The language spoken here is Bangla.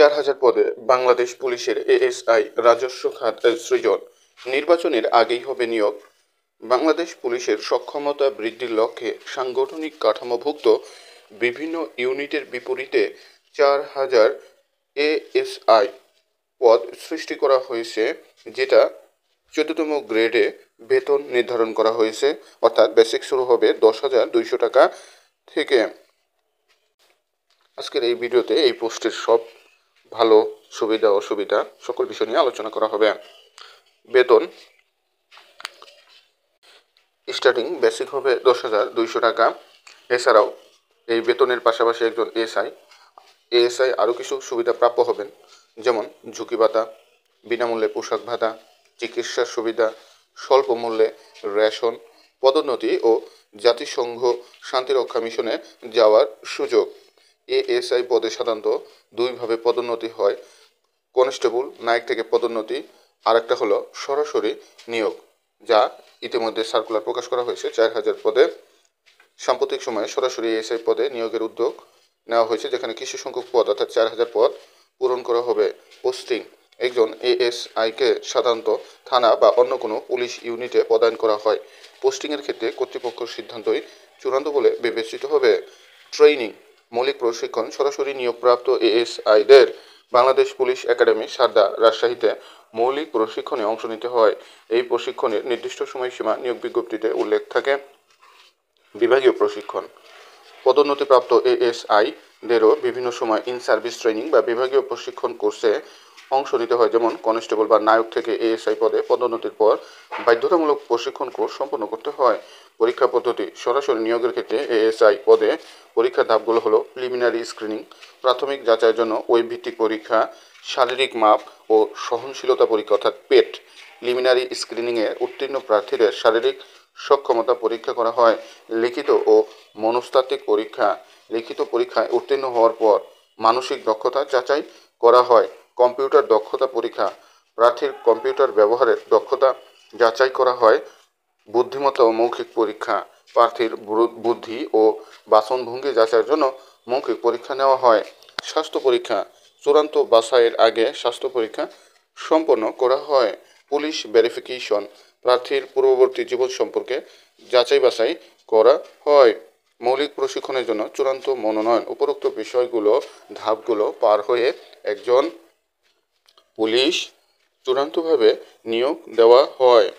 4000 পদে বাংলাদেশ পুলিশের এএসআই রাজস্ব খাত সৃজন। নির্বাচনের আগেই হবে নিয়োগ। বাংলাদেশ পুলিশের সক্ষমতা বৃদ্ধির লক্ষ্যে সাংগঠনিক কাঠামোভুক্ত বিভিন্ন ইউনিটের বিপরীতে 4000 এএসআই পদ সৃষ্টি করা হয়েছে, যেটা 14তম গ্রেডে বেতন নির্ধারণ করা হয়েছে। অর্থাৎ বেসিক শুরু হবে 10,200 টাকা থেকে। আজকের এই ভিডিওতে এই পোস্টের সব ভালো সুবিধা অসুবিধা সকল বিষয় নিয়ে আলোচনা করা হবে। বেতন স্টার্টিং বেসিক হবে 10,200 টাকা। এছাড়াও এই বেতনের পাশাপাশি একজন এএসআই আরও কিছু সুবিধা প্রাপ্য হবেন, যেমন ঝুঁকি ভাতা, বিনামূল্যে পোশাক ভাতা, চিকিৎসার সুবিধা, স্বল্প মূল্যে রেশন, পদোন্নতি ও জাতিসংঘ শান্তিরক্ষা মিশনে যাওয়ার সুযোগ। এএসআই পদে সাধারণত দুইভাবে পদোন্নতি হয়, কনস্টেবল নায়ক থেকে পদোন্নতি, আরেকটা হলো সরাসরি নিয়োগ, যা ইতিমধ্যে সার্কুলার প্রকাশ করা হয়েছে। 4000 পদে সাম্প্রতিক সময়ে সরাসরি এএসআই পদে নিয়োগের উদ্যোগ নেওয়া হয়েছে, যেখানে কিছু সংখ্যক পদ অর্থাৎ 4000 পদ পূরণ করা হবে। পোস্টিং একজন এএসআইকে সাধারণত থানা বা অন্য কোনো পুলিশ ইউনিটে প্রদান করা হয়। পোস্টিংয়ের ক্ষেত্রে কর্তৃপক্ষের সিদ্ধান্তই চূড়ান্ত বলে বিবেচিত হবে। ট্রেনিং মৌলিক প্রশিক্ষণ সরাসরি নিয়োগপ্রাপ্ত এএসআইদের বাংলাদেশ পুলিশ একাডেমি সারদা, রাজশাহীতে মৌলিক প্রশিক্ষণে অংশ নিতে হয়। এই প্রশিক্ষণের নির্দিষ্ট সময়সীমা নিয়োগ বিজ্ঞপ্তিতে উল্লেখ থাকে। বিভাগীয় প্রশিক্ষণ পদোন্নতিপ্রাপ্ত এএসআইদেরও বিভিন্ন সময় ইন সার্ভিস ট্রেনিং বা বিভাগীয় প্রশিক্ষণ কোর্সে অংশ নিতে হয়, যেমন কনস্টেবল বা নায়ক থেকে এএসআই পদে পদোন্নতির পর বাধ্যতামূলক প্রশিক্ষণ কোর্স সম্পন্ন করতে হয়। পরীক্ষা পদ্ধতি সরাসরি নিয়োগের ক্ষেত্রে এএসআই পদে পরীক্ষার ধাপগুলো হলো প্রিলিমিনারি স্ক্রিনিং, প্রাথমিক যাচাইয়ের জন্য ওয়েব ভিত্তিক পরীক্ষা, শারীরিক মাপ ও সহনশীলতা পরীক্ষা অর্থাৎ পেট। প্রিলিমিনারি স্ক্রিনিংয়ে উত্তীর্ণ প্রার্থীদের শারীরিক সক্ষমতা পরীক্ষা করা হয়। লিখিত ও মনস্তাত্ত্বিক পরীক্ষা, লিখিত পরীক্ষায় উত্তীর্ণ হওয়ার পর মানসিক দক্ষতা যাচাই করা হয়। কম্পিউটার দক্ষতা পরীক্ষা, প্রার্থীর কম্পিউটার ব্যবহারের দক্ষতা যাচাই করা হয়। বুদ্ধিমত্তা ও মৌখিক পরীক্ষা, প্রার্থীর বুদ্ধি ও বাচনভঙ্গি যাচাইয়ের জন্য মৌখিক পরীক্ষা নেওয়া হয়। স্বাস্থ্য পরীক্ষা, চূড়ান্ত বাছাইয়ের আগে স্বাস্থ্য পরীক্ষা সম্পন্ন করা হয়। পুলিশ ভেরিফিকেশন, প্রার্থীর পূর্ববর্তী জীবন সম্পর্কে যাচাই বাছাই করা হয়। মৌলিক প্রশিক্ষণের জন্য চূড়ান্ত মনোনয়ন। উপরোক্ত ধাপগুলো পার হয়ে একজন পুলিশ চূড়ান্তভাবে নিয়োগ দেওয়া হয়।